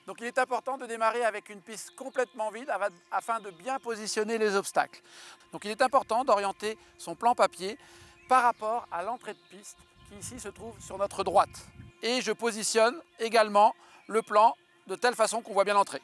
Donc il est important de démarrer avec une piste complètement vide afin de bien positionner les obstacles. Donc il est important d'orienter son plan papier par rapport à l'entrée de piste qui ici se trouve sur notre droite. Et je positionne également le plan de telle façon qu'on voit bien l'entrée.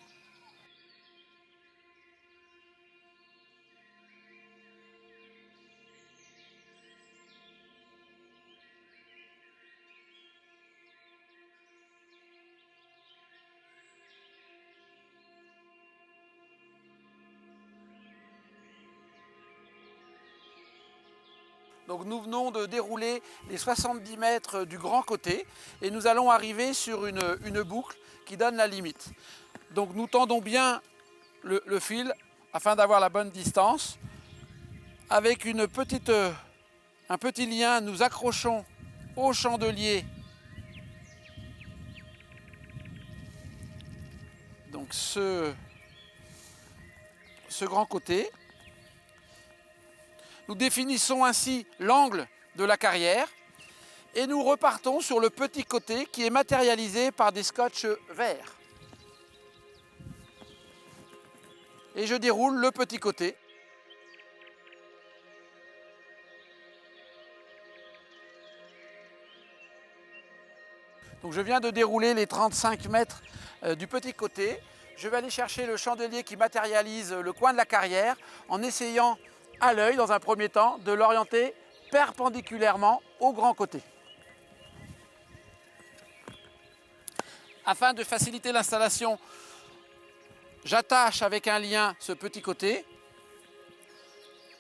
Donc nous venons de dérouler les 70 mètres du grand côté et nous allons arriver sur une boucle qui donne la limite. Donc nous tendons bien le fil afin d'avoir la bonne distance. Avec un petit lien, nous accrochons au chandelier donc ce grand côté. Nous définissons ainsi l'angle de la carrière et nous repartons sur le petit côté qui est matérialisé par des scotch verts. Et je déroule le petit côté. Donc je viens de dérouler les 35 mètres du petit côté. Je vais aller chercher le chandelier qui matérialise le coin de la carrière en essayant à l'œil, dans un premier temps, de l'orienter perpendiculairement au grand côté. Afin de faciliter l'installation, j'attache avec un lien ce petit côté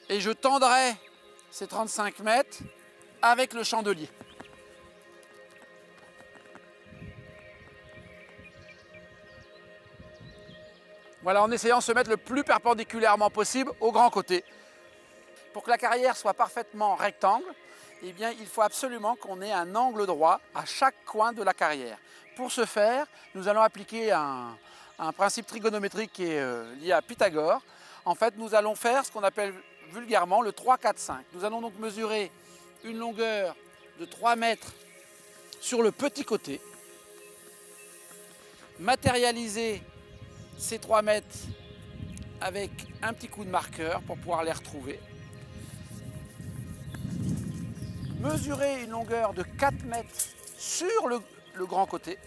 et je tendrai ces 35 mètres avec le chandelier. Voilà, en essayant de se mettre le plus perpendiculairement possible au grand côté. Pour que la carrière soit parfaitement rectangle, eh bien, il faut absolument qu'on ait un angle droit à chaque coin de la carrière. Pour ce faire, nous allons appliquer un principe trigonométrique qui est lié à Pythagore. En fait, nous allons faire ce qu'on appelle vulgairement le 3, 4, 5. Nous allons donc mesurer une longueur de 3 mètres sur le petit côté, matérialiser ces 3 mètres avec un petit coup de marqueur pour pouvoir les retrouver. Mesurer une longueur de 4 mètres sur le grand côté.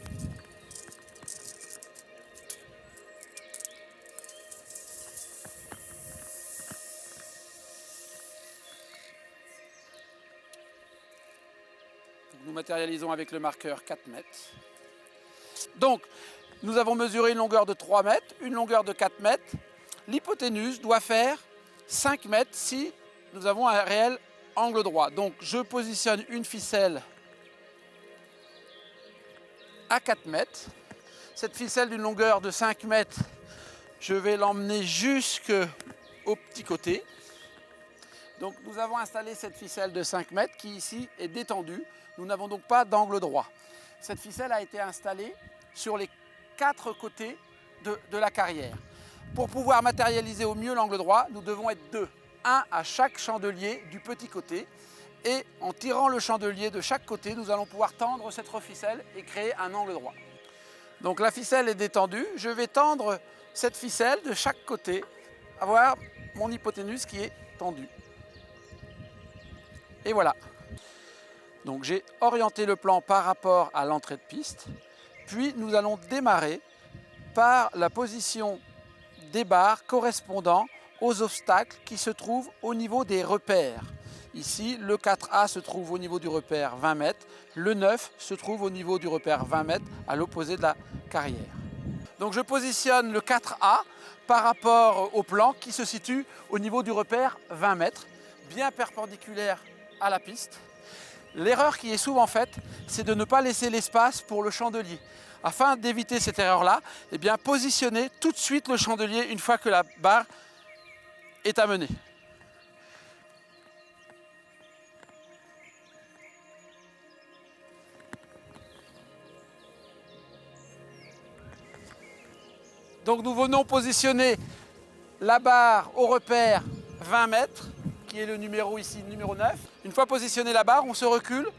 Nous matérialisons avec le marqueur 4 mètres. Donc, nous avons mesuré une longueur de 3 mètres, une longueur de 4 mètres. L'hypoténuse doit faire 5 mètres si nous avons un réel angle droit. Donc je positionne une ficelle à 4 mètres. Cette ficelle d'une longueur de 5 mètres, je vais l'emmener jusqu'au petit côté. Donc nous avons installé cette ficelle de 5 mètres qui ici est détendue. Nous n'avons donc pas d'angle droit. Cette ficelle a été installée sur les 4 côtés de la carrière. Pour pouvoir matérialiser au mieux l'angle droit, nous devons être 2. Un à chaque chandelier du petit côté et en tirant le chandelier de chaque côté, nous allons pouvoir tendre cette ficelle et créer un angle droit. Donc la ficelle est détendue, je vais tendre cette ficelle de chaque côté, avoir mon hypoténuse qui est tendue. Et voilà. Donc j'ai orienté le plan par rapport à l'entrée de piste, puis nous allons démarrer par la position des barres correspondant aux obstacles qui se trouvent au niveau des repères. Ici, le 4A se trouve au niveau du repère 20 mètres, le 9 se trouve au niveau du repère 20 mètres à l'opposé de la carrière. Donc je positionne le 4A par rapport au plan qui se situe au niveau du repère 20 mètres, bien perpendiculaire à la piste. L'erreur qui est souvent faite, c'est de ne pas laisser l'espace pour le chandelier. Afin d'éviter cette erreur-là, eh bien, positionnez tout de suite le chandelier une fois que la barre est amenée. Donc nous venons positionner la barre au repère 20 mètres, qui est le numéro ici, numéro 9. Une fois positionné la barre, on se recule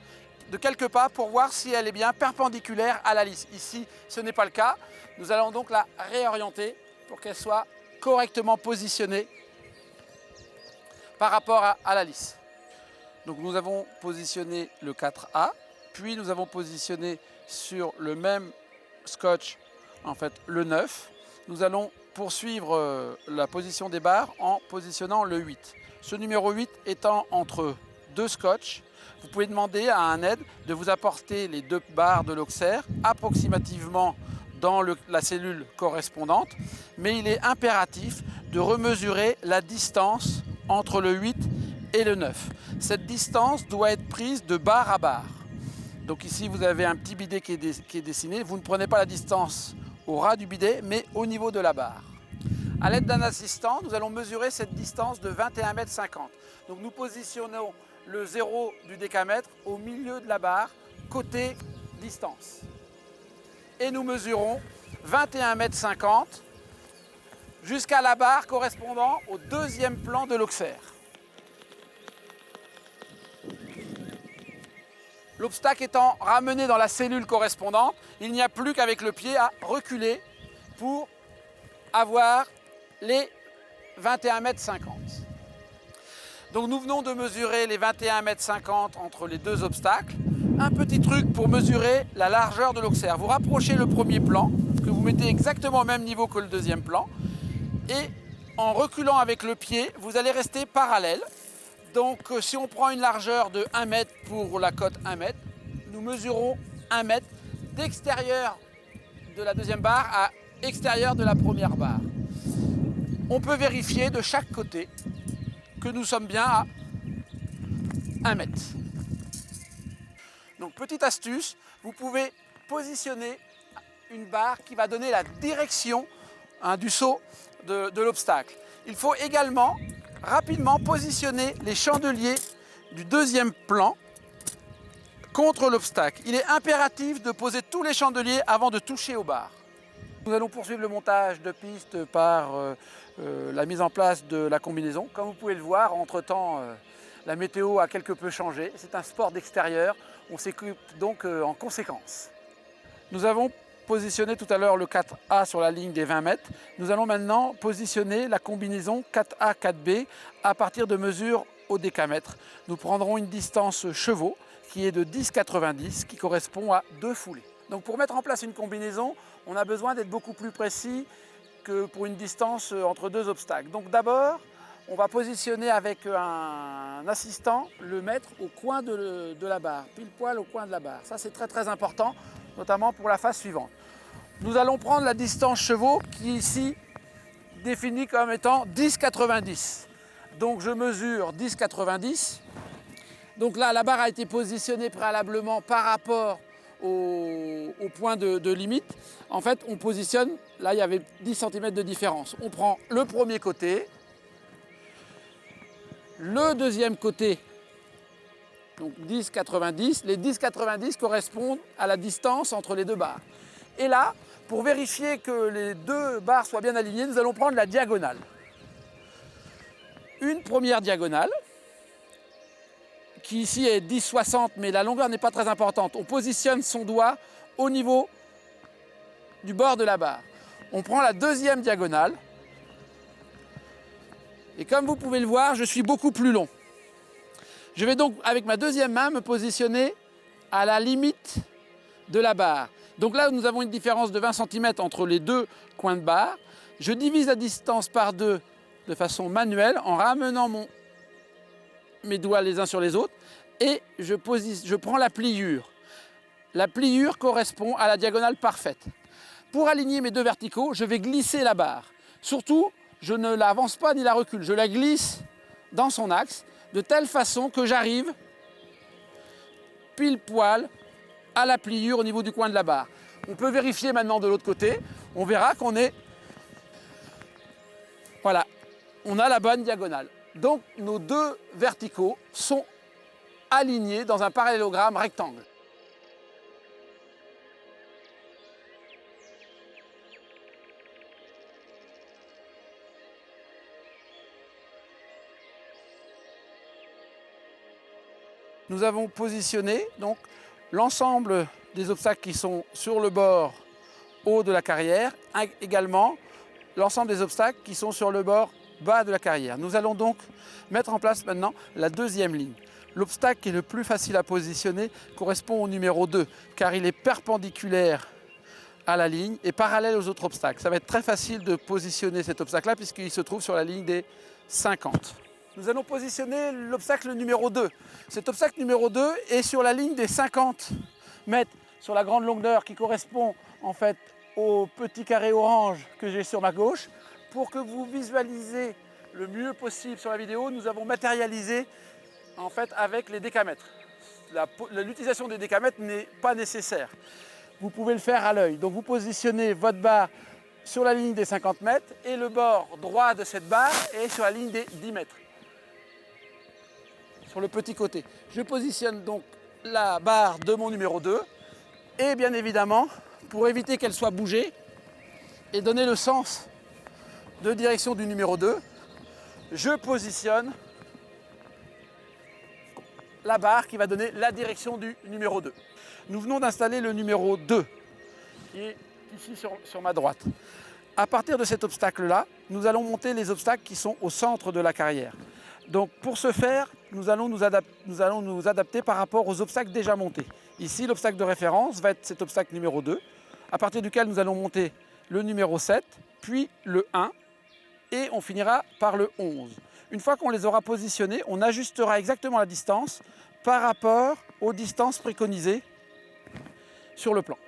de quelques pas pour voir si elle est bien perpendiculaire à la lisse. Ici, ce n'est pas le cas. Nous allons donc la réorienter pour qu'elle soit correctement positionnée par rapport à la lisse. Donc nous avons positionné le 4A, puis nous avons positionné sur le même scotch en fait le 9. Nous allons poursuivre la position des barres en positionnant le 8. Ce numéro 8 étant entre deux scotch, vous pouvez demander à un aide de vous apporter les deux barres de l'Auxerre approximativement dans la cellule correspondante, mais il est impératif de remesurer la distance entre le 8 et le 9. Cette distance doit être prise de barre à barre. Donc ici vous avez un petit bidet qui est dessiné, vous ne prenez pas la distance au ras du bidet, mais au niveau de la barre. A l'aide d'un assistant, nous allons mesurer cette distance de 21,50 m. Donc nous positionnons le 0 du décamètre au milieu de la barre, côté distance. Et nous mesurons 21,50 m jusqu'à la barre correspondant au deuxième plan de l'Auxerre. L'obstacle étant ramené dans la cellule correspondante, il n'y a plus qu'avec le pied à reculer pour avoir les 21,50 m. Donc nous venons de mesurer les 21,50 m entre les deux obstacles. Un petit truc pour mesurer la largeur de l'Auxerre. Vous rapprochez le premier plan, que vous mettez exactement au même niveau que le deuxième plan, et en reculant avec le pied, vous allez rester parallèle. Donc si on prend une largeur de 1 m pour la cote 1 m, nous mesurons 1 m d'extérieur de la deuxième barre à extérieur de la première barre. On peut vérifier de chaque côté que nous sommes bien à 1 m. Donc petite astuce, vous pouvez positionner une barre qui va donner la direction du saut de l'obstacle. Il faut également rapidement positionner les chandeliers du deuxième plan contre l'obstacle. Il est impératif de poser tous les chandeliers avant de toucher aux barres. Nous allons poursuivre le montage de piste par la mise en place de la combinaison. Comme vous pouvez le voir, entre-temps, la météo a quelque peu changé. C'est un sport d'extérieur, on s'équipe donc en conséquence. Nous avons positionné tout à l'heure le 4A sur la ligne des 20 mètres. Nous allons maintenant positionner la combinaison 4A, 4B à partir de mesures au décamètre. Nous prendrons une distance chevaux qui est de 10,90 qui correspond à 2 foulées. Donc pour mettre en place une combinaison, on a besoin d'être beaucoup plus précis que pour une distance entre deux obstacles. Donc d'abord, on va positionner avec un assistant le mètre au coin de la barre, pile poil au coin de la barre. Ça c'est très important, notamment pour la phase suivante. Nous allons prendre la distance chevaux qui est ici définie comme étant 10,90. Donc je mesure 10,90. Donc là, la barre a été positionnée préalablement par rapport au point de limite. En fait, on positionne, là il y avait 10 cm de différence. On prend le premier côté, le deuxième côté, donc 10,90. Les 10,90 correspondent à la distance entre les deux barres. Et là, pour vérifier que les deux barres soient bien alignées, nous allons prendre la diagonale. Une première diagonale, qui ici est 10,60, mais la longueur n'est pas très importante. On positionne son doigt au niveau du bord de la barre. On prend la deuxième diagonale. Et comme vous pouvez le voir, je suis beaucoup plus long. Je vais donc, avec ma deuxième main, me positionner à la limite de la barre. Donc là, nous avons une différence de 20 cm entre les deux coins de barre. Je divise la distance par deux de façon manuelle en ramenant mes doigts les uns sur les autres et je prends la pliure. La pliure correspond à la diagonale parfaite. Pour aligner mes deux verticaux, je vais glisser la barre. Surtout, je ne l'avance pas ni la recule, je la glisse dans son axe de telle façon que j'arrive pile poil à la pliure au niveau du coin de la barre. On peut vérifier maintenant de l'autre côté, on verra qu'on est... Voilà, on a la bonne diagonale. Donc nos deux verticaux sont alignés dans un parallélogramme rectangle. nous avons positionné donc l'ensemble des obstacles qui sont sur le bord haut de la carrière, également l'ensemble des obstacles qui sont sur le bord bas de la carrière. Nous allons donc mettre en place maintenant la deuxième ligne. L'obstacle qui est le plus facile à positionner correspond au numéro 2, car il est perpendiculaire à la ligne et parallèle aux autres obstacles. Ça va être très facile de positionner cet obstacle-là puisqu'il se trouve sur la ligne des 50. Nous allons positionner l'obstacle numéro 2. Cet obstacle numéro 2 est sur la ligne des 50 mètres sur la grande longueur qui correspond en fait au petit carré orange que j'ai sur ma gauche. Pour que vous visualisez le mieux possible sur la vidéo, nous avons matérialisé en fait avec les décamètres. L'utilisation des décamètres n'est pas nécessaire. Vous pouvez le faire à l'œil. Donc vous positionnez votre barre sur la ligne des 50 mètres et le bord droit de cette barre est sur la ligne des 10 mètres. Sur le petit côté. Je positionne donc la barre de mon numéro 2 et bien évidemment, pour éviter qu'elle soit bougée et donner le sens de direction du numéro 2, je positionne la barre qui va donner la direction du numéro 2. Nous venons d'installer le numéro 2 qui est ici sur ma droite. À partir de cet obstacle-là, nous allons monter les obstacles qui sont au centre de la carrière. Donc pour ce faire, nous allons nous adapter par rapport aux obstacles déjà montés. Ici, l'obstacle de référence va être cet obstacle numéro 2, à partir duquel nous allons monter le numéro 7, puis le 1, et on finira par le 11. Une fois qu'on les aura positionnés, on ajustera exactement la distance par rapport aux distances préconisées sur le plan.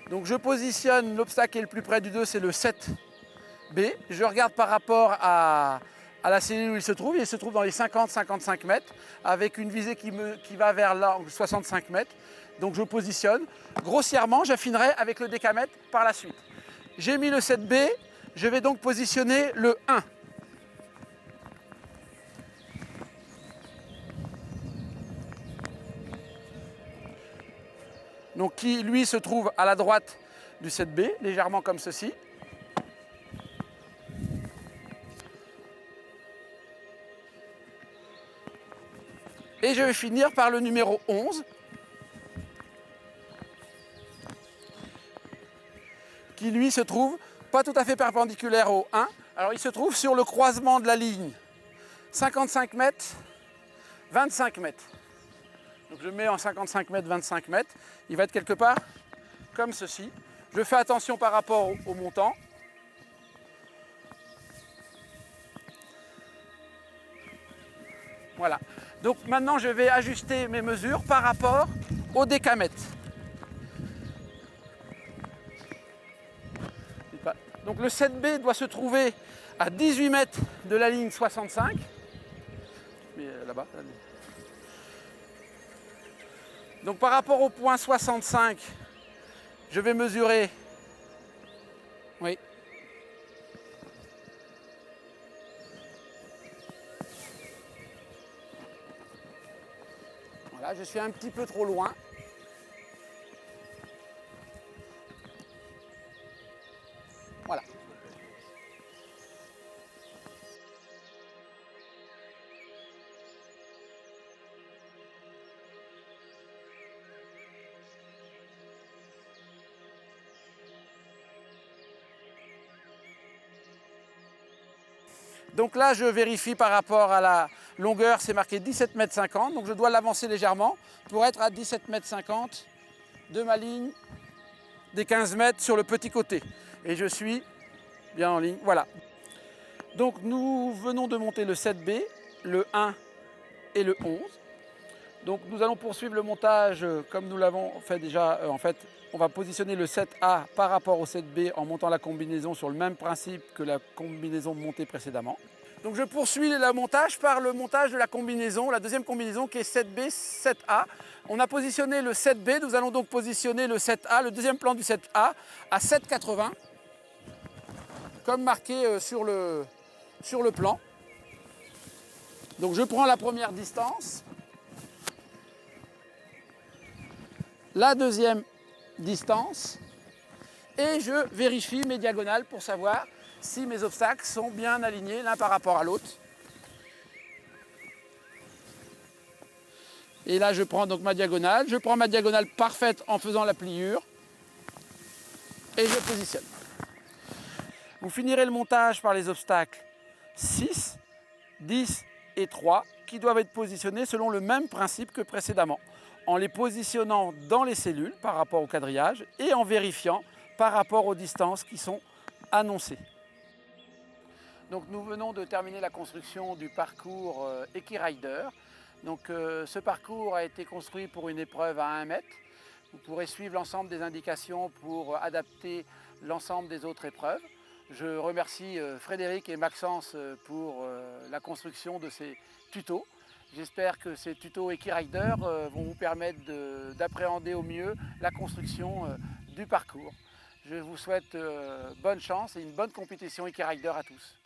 Donc je positionne l'obstacle qui est le plus près du 2, c'est le 7B. Je regarde par rapport à la cellule où il se trouve. Il se trouve dans les 50-55 mètres avec une visée qui va vers l'angle 65 mètres. Donc je positionne. Grossièrement, j'affinerai avec le décamètre par la suite. J'ai mis le 7B, je vais donc positionner le 1. Donc qui lui se trouve à la droite du 7B, légèrement comme ceci. Et je vais finir par le numéro 11, qui lui se trouve pas tout à fait perpendiculaire au 1. Alors il se trouve sur le croisement de la ligne 55 mètres, 25 mètres. Donc je mets en 55 mètres, 25 mètres. Il va être quelque part comme ceci. Je fais attention par rapport au montant. Voilà. Donc maintenant je vais ajuster mes mesures par rapport au décamètre. Donc le 7B doit se trouver à 18 mètres de la ligne 65. Mais là-bas. Donc par rapport au point 65, je vais mesurer. Oui. Voilà, je suis un petit peu trop loin. Voilà. Donc là, je vérifie par rapport à la longueur, c'est marqué 17,50 m. Donc je dois l'avancer légèrement pour être à 17,50 m de ma ligne des 15 mètres sur le petit côté. Et je suis bien en ligne. Voilà. Donc nous venons de monter le 7B, le 1 et le 11. Donc nous allons poursuivre le montage comme nous l'avons fait déjà. En fait, on va positionner le 7A par rapport au 7B en montant la combinaison sur le même principe que la combinaison montée précédemment. Donc je poursuis le montage par le montage de la combinaison, la deuxième combinaison qui est 7B, 7A. On a positionné le 7B, nous allons donc positionner le 7A, le deuxième plan du 7A à 7,80, comme marqué sur le plan. Donc je prends la première distance, la deuxième distance et je vérifie mes diagonales pour savoir si mes obstacles sont bien alignés l'un par rapport à l'autre. Et là, je prends donc ma diagonale. Je prends ma diagonale parfaite en faisant la pliure. Et je positionne. Vous finirez le montage par les obstacles 6, 10 et 3 qui doivent être positionnés selon le même principe que précédemment, en les positionnant dans les cellules par rapport au quadrillage et en vérifiant par rapport aux distances qui sont annoncées. Donc nous venons de terminer la construction du parcours EquiRider. Donc ce parcours a été construit pour une épreuve à 1 mètre. Vous pourrez suivre l'ensemble des indications pour adapter l'ensemble des autres épreuves. Je remercie Frédéric et Maxence pour la construction de ces tutos. J'espère que ces tutos EquiRider vont vous permettre d'appréhender au mieux la construction du parcours. Je vous souhaite bonne chance et une bonne compétition EquiRider à tous.